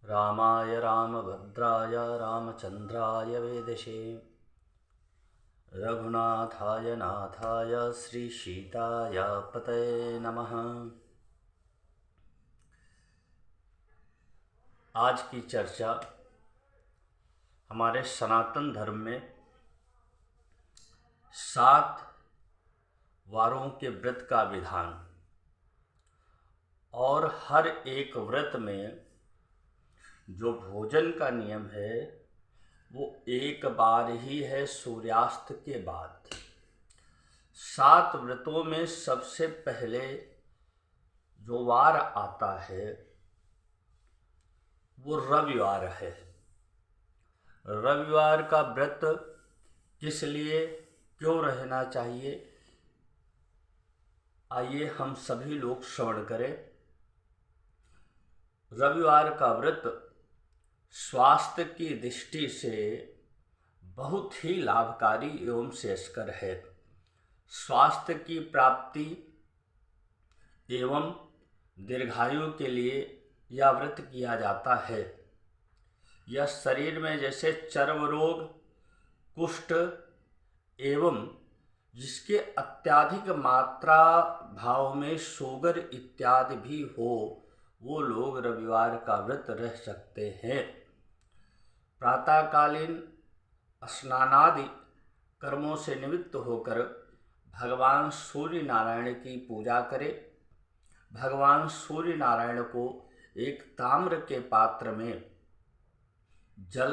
रामाय रामभद्राय रामचन्द्राय वेदसे रघुनाथाय नाथाय श्रीसीताय पतये नमः। आज की चर्चा हमारे सनातन धर्म में 7 वारों के व्रत का विधान और हर एक व्रत में जो भोजन का नियम है वो एक बार ही है, सूर्यास्त के बाद। 7 व्रतों में सबसे पहले जो वार आता है वो रविवार है। रविवार का व्रत किस लिए क्यों रहना चाहिए, आइए हम सभी लोग श्रवण करें। रविवार का व्रत स्वास्थ्य की दृष्टि से बहुत ही लाभकारी एवं श्रेयस्कर है। स्वास्थ्य की प्राप्ति एवं दीर्घायु के लिए यह व्रत किया जाता है। यह शरीर में जैसे चर्म रोग, कुष्ठ एवं जिसके अत्यधिक मात्रा भाव में शुगर इत्यादि भी हो, वो लोग रविवार का व्रत रह सकते हैं। प्रातःकालीन स्नानादि कर्मों से निवृत्त होकर भगवान सूर्य नारायण की पूजा करें। भगवान सूर्य नारायण को एक ताम्र के पात्र में जल,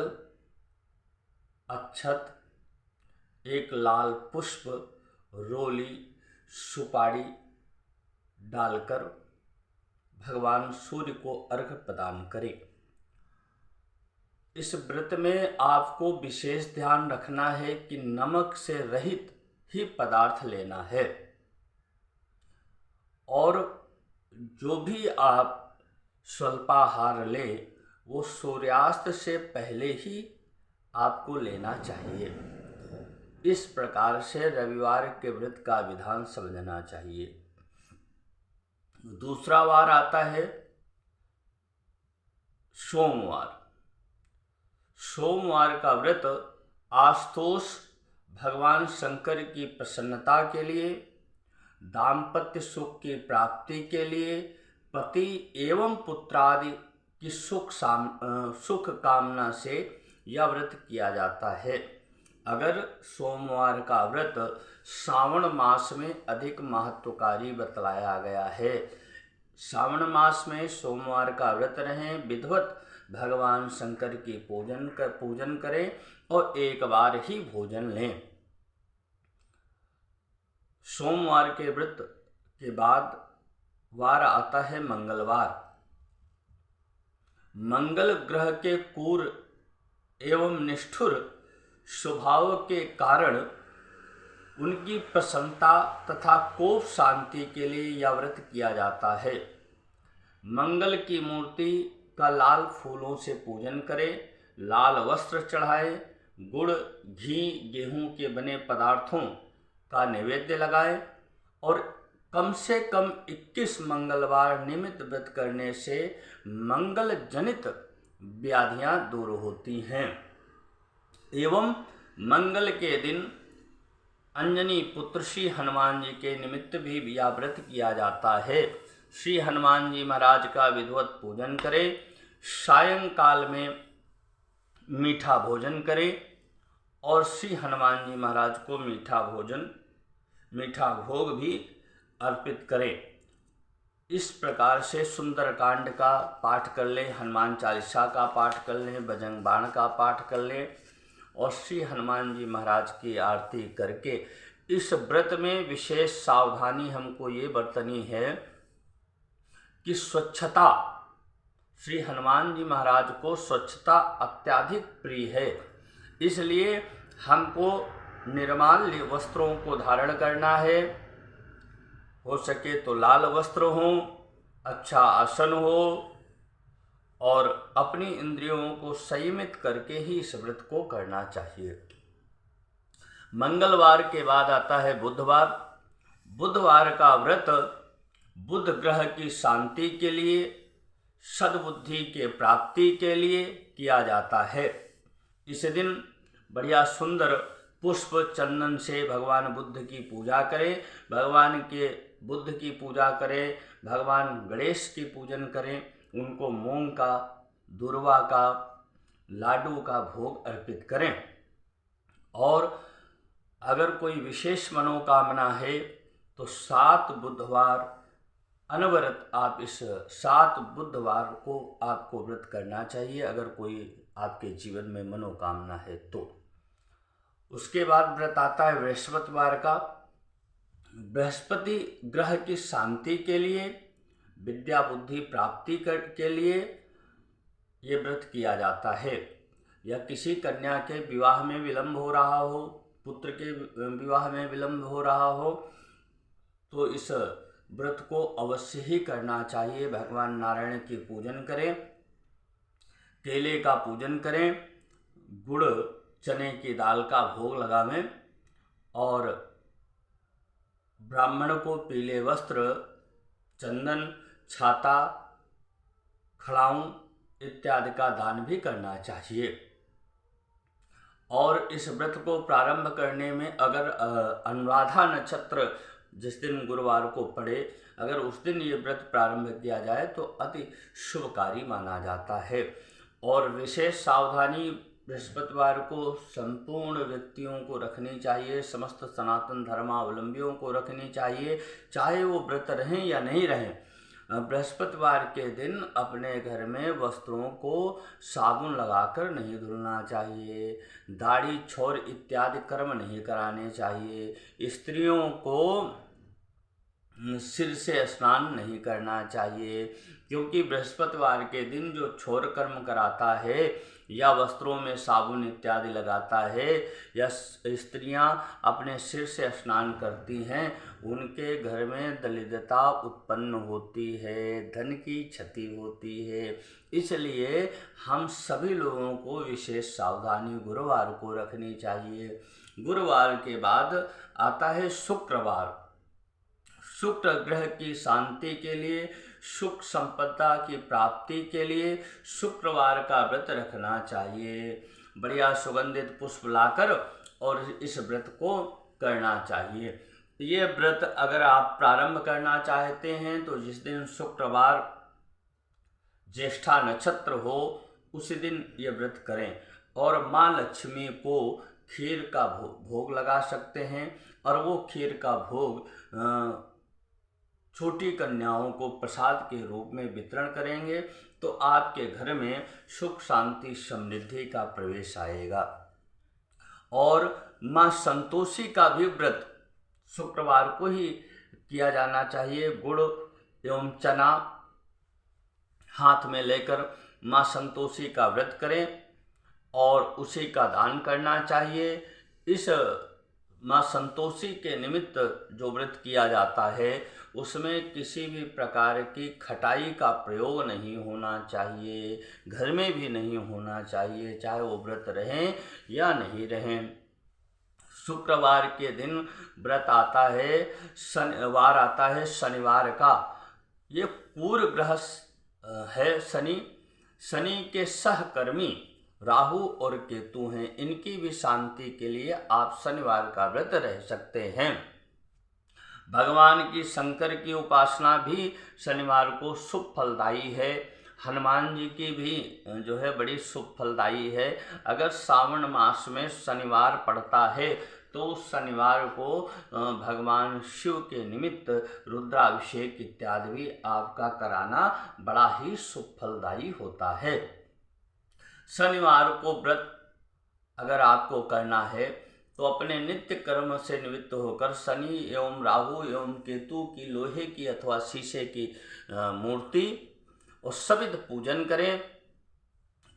अक्षत, एक लाल पुष्प, रोली, सुपारी डालकर भगवान सूर्य को अर्घ्य प्रदान करें। इस व्रत में आपको विशेष ध्यान रखना है कि नमक से रहित ही पदार्थ लेना है और जो भी आप स्वल्पाहार लें वो सूर्यास्त से पहले ही आपको लेना चाहिए। इस प्रकार से रविवार के व्रत का विधान समझना चाहिए। दूसरा वार आता है सोमवार। सोमवार का व्रत आशुतोष भगवान शंकर की प्रसन्नता के लिए, दाम्पत्य सुख की प्राप्ति के लिए, पति एवं पुत्रादि की सुख कामना से यह व्रत किया जाता है। अगर सोमवार का व्रत श्रावण मास में अधिक महत्वकारी बतलाया गया है। श्रावण मास में सोमवार का व्रत रहें, विधिवत भगवान शंकर की पूजन करें और एक बार ही भोजन लें। सोमवार के व्रत के बाद वार आता है मंगलवार। मंगल ग्रह के क्रूर एवं निष्ठुर स्वभाव के कारण उनकी प्रसन्नता तथा कोप शांति के लिए यह व्रत किया जाता है। मंगल की मूर्ति का लाल फूलों से पूजन करें, लाल वस्त्र चढ़ाएं, गुड़, घी, गेहूं के बने पदार्थों का नैवेद्य लगाएं और कम से कम 21 मंगलवार नियमित व्रत करने से मंगल जनित व्याधियां दूर होती हैं। एवं मंगल के दिन अंजनी पुत्र श्री हनुमान जी के निमित्त भी यह व्रत किया जाता है। श्री हनुमान जी महाराज का विधिवत पूजन करें, सायंकाल में मीठा भोजन करें और श्री हनुमान जी महाराज को मीठा भोग भी अर्पित करें। इस प्रकार से सुंदरकांड का पाठ कर लें, हनुमान चालीसा का पाठ कर लें, बजरंग बाण का पाठ कर लें और श्री हनुमान जी महाराज की आरती करके इस व्रत में विशेष सावधानी हमको ये बरतनी है कि स्वच्छता, श्री हनुमान जी महाराज को स्वच्छता अत्यधिक प्रिय है। इसलिए हमको निर्माल्य वस्त्रों को धारण करना है। हो सके तो लाल वस्त्र हो, अच्छा आसन हो और अपनी इंद्रियों को संयमित करके ही इस व्रत को करना चाहिए। मंगलवार के बाद आता है बुधवार। बुधवार का व्रत बुध ग्रह की शांति के लिए, सद्बुद्धि के प्राप्ति के लिए किया जाता है। इस दिन बढ़िया सुंदर पुष्प चंदन से भगवान बुद्ध की पूजा करें, भगवान के बुद्ध की पूजा करें, भगवान गणेश की पूजन करें, उनको मूंग का, दूर्वा का, लाडू का भोग अर्पित करें। और अगर कोई विशेष मनोकामना है तो 7 बुधवार अनवरत आप इस 7 बुधवार को आपको व्रत करना चाहिए, अगर कोई आपके जीवन में मनोकामना है तो। उसके बाद व्रत आता है बृहस्पतिवार का। बृहस्पति ग्रह की शांति के लिए, विद्या बुद्धि प्राप्ति के लिए ये व्रत किया जाता है। या किसी कन्या के विवाह में विलंब हो रहा हो, पुत्र के विवाह में विलंब हो रहा हो, तो इस व्रत को अवश्य ही करना चाहिए। भगवान नारायण की पूजन करें, केले का पूजन करें, गुड़ चने की दाल का भोग लगावें और ब्राह्मण को पीले वस्त्र, चंदन, छाता, खड़ाऊं इत्यादि का दान भी करना चाहिए। और इस व्रत को प्रारंभ करने में अगर अनुराधा नक्षत्र जिस दिन गुरुवार को पड़े, अगर उस दिन ये व्रत प्रारंभ किया जाए तो अति शुभकारी माना जाता है। और विशेष सावधानी बृहस्पतिवार को संपूर्ण व्यक्तियों को रखनी चाहिए, समस्त सनातन धर्मावलंबियों को रखनी चाहिए, चाहे वो व्रत रहें या नहीं रहें। बृहस्पतिवार के दिन अपने घर में वस्त्रों को साबुन लगाकर नहीं धुलना चाहिए, दाढ़ी छोर इत्यादि कर्म नहीं कराने चाहिए, स्त्रियों को सिर से स्नान नहीं करना चाहिए, क्योंकि बृहस्पतिवार के दिन जो छोर कर्म कराता है या वस्त्रों में साबुन इत्यादि लगाता है या स्त्रियां अपने सिर से स्नान करती हैं, उनके घर में दरिद्रता उत्पन्न होती है, धन की क्षति होती है। इसलिए हम सभी लोगों को विशेष सावधानी गुरुवार को रखनी चाहिए। गुरुवार के बाद आता है शुक्रवार। शुक्र ग्रह की शांति के लिए, सुख संपदा की प्राप्ति के लिए शुक्रवार का व्रत रखना चाहिए। बढ़िया सुगंधित पुष्प लाकर और इस व्रत को करना चाहिए। ये व्रत अगर आप प्रारंभ करना चाहते हैं तो जिस दिन शुक्रवार ज्येष्ठा नक्षत्र हो उसी दिन ये व्रत करें। और माँ लक्ष्मी को खीर का भोग लगा सकते हैं और वो खीर का भोग छोटी कन्याओं को प्रसाद के रूप में वितरण करेंगे तो आपके घर में सुख शांति समृद्धि का प्रवेश आएगा। और माँ संतोषी का भी व्रत शुक्रवार को ही किया जाना चाहिए। गुड़ एवं चना हाथ में लेकर माँ संतोषी का व्रत करें और उसी का दान करना चाहिए। इस माँ संतोषी के निमित्त जो व्रत किया जाता है उसमें किसी भी प्रकार की खटाई का प्रयोग नहीं होना चाहिए, घर में भी नहीं होना चाहिए, चाहे वो व्रत रहें या नहीं रहें। शुक्रवार के दिन व्रत आता है, शनिवार आता है शनिवार का। ये पूर्व ग्रह है शनि। शनि के सहकर्मी राहु और केतु हैं, इनकी भी शांति के लिए आप शनिवार का व्रत रह सकते हैं। भगवान की शंकर की उपासना भी शनिवार को शुभ फलदायी है। हनुमान जी की भी जो है बड़ी शुभ फलदायी है। अगर सावन मास में शनिवार पड़ता है तो उस शनिवार को भगवान शिव के निमित्त रुद्राभिषेक इत्यादि भी आपका कराना बड़ा ही शुभ फलदायी होता है। शनिवार को व्रत अगर आपको करना है तो अपने नित्य कर्म से निवृत्त होकर शनि एवं राहु एवं केतु की लोहे की अथवा शीशे की मूर्ति और सविध पूजन करें,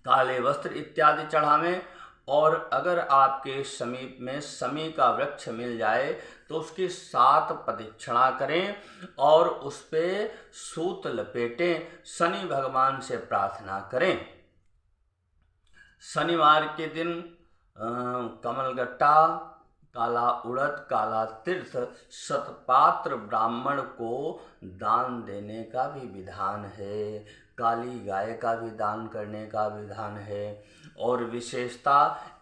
काले वस्त्र इत्यादि चढ़ावें। और अगर आपके समीप में शमी का वृक्ष मिल जाए तो उसकी 7 प्रदक्षिणा करें और उस पर सूत लपेटें, शनि भगवान से प्रार्थना करें। शनिवार के दिन कमलगट्टा, काला उड़द, काला तीर्थ, शतपात्र ब्राह्मण को दान देने का भी विधान है। काली गाय का भी दान करने का विधान है। और विशेषता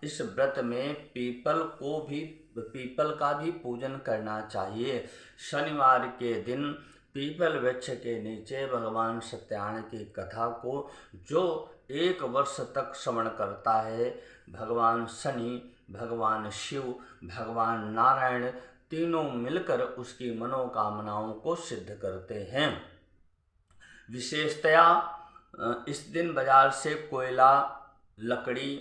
इस व्रत में पीपल का भी पूजन करना चाहिए। शनिवार के दिन पीपल वृक्ष के नीचे भगवान सत्यनारायण की कथा को जो 1 वर्ष तक श्रवण करता है, भगवान शनि, भगवान शिव, भगवान नारायण तीनों मिलकर उसकी मनोकामनाओं को सिद्ध करते हैं। विशेषतया इस दिन बाजार से कोयला, लकड़ी,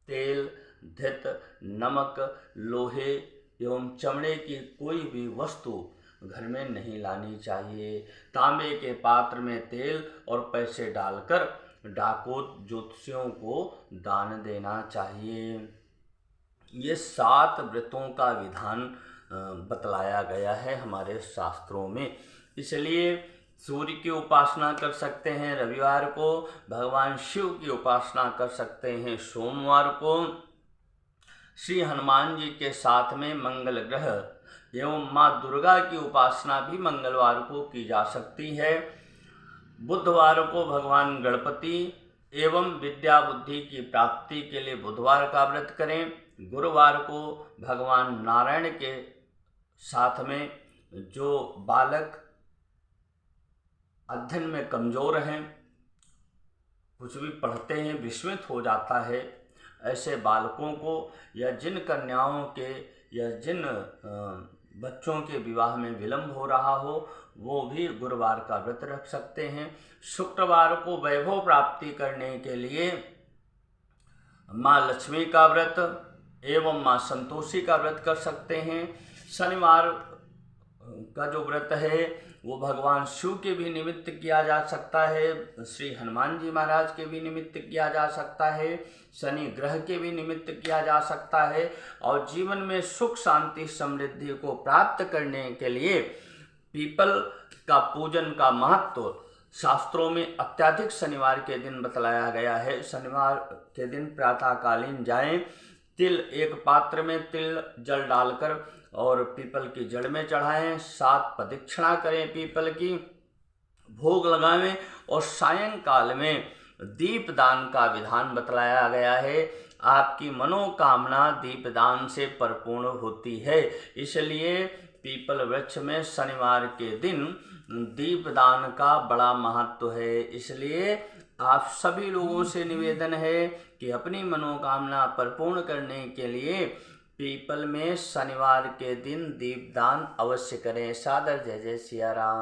तेल, घृत, नमक, लोहे एवं चमड़े की कोई भी वस्तु घर में नहीं लानी चाहिए। तांबे के पात्र में तेल और पैसे डालकर डाकोत ज्योतिषियों को दान देना चाहिए। ये 7 व्रतों का विधान बतलाया गया है हमारे शास्त्रों में। इसलिए सूर्य की उपासना कर सकते हैं रविवार को, भगवान शिव की उपासना कर सकते हैं सोमवार को, श्री हनुमान जी के साथ में मंगल ग्रह एवं माँ दुर्गा की उपासना भी मंगलवार को की जा सकती है। बुधवार को भगवान गणपति एवं विद्या बुद्धि की प्राप्ति के लिए बुधवार का व्रत करें। गुरुवार को भगवान नारायण के साथ में जो बालक अध्ययन में कमज़ोर हैं, कुछ भी पढ़ते हैं विस्मित हो जाता है, ऐसे बालकों को या जिन कन्याओं के या जिन बच्चों के विवाह में विलंब हो रहा हो, वो भी गुरुवार का व्रत रख सकते हैं। शुक्रवार को वैभव प्राप्ति करने के लिए माँ लक्ष्मी का व्रत एवं माँ संतोषी का व्रत कर सकते हैं। शनिवार का जो व्रत है वो भगवान शिव के भी निमित्त किया जा सकता है, श्री हनुमान जी महाराज के भी निमित्त किया जा सकता है, शनि ग्रह के भी निमित्त किया जा सकता है। और जीवन में सुख शांति समृद्धि को प्राप्त करने के लिए पीपल का पूजन का महत्व शास्त्रों में अत्यधिक शनिवार के दिन बतलाया गया है। शनिवार के दिन प्रातःकालीन जाएं, तिल एक पात्र में तिल जल डालकर और पीपल की जड़ में चढ़ाएं, 7 प्रदक्षिणा करें, पीपल की भोग लगावें और सायंकाल में दीपदान का विधान बतलाया गया है। आपकी मनोकामना दीपदान से परिपूर्ण होती है। इसलिए पीपल वृक्ष में शनिवार के दिन दीपदान का बड़ा महत्व है। इसलिए आप सभी लोगों से निवेदन है कि अपनी मनोकामना परिपूर्ण करने के लिए पीपल में शनिवार के दिन दीपदान अवश्य करें। सादर जय जय सिया राम।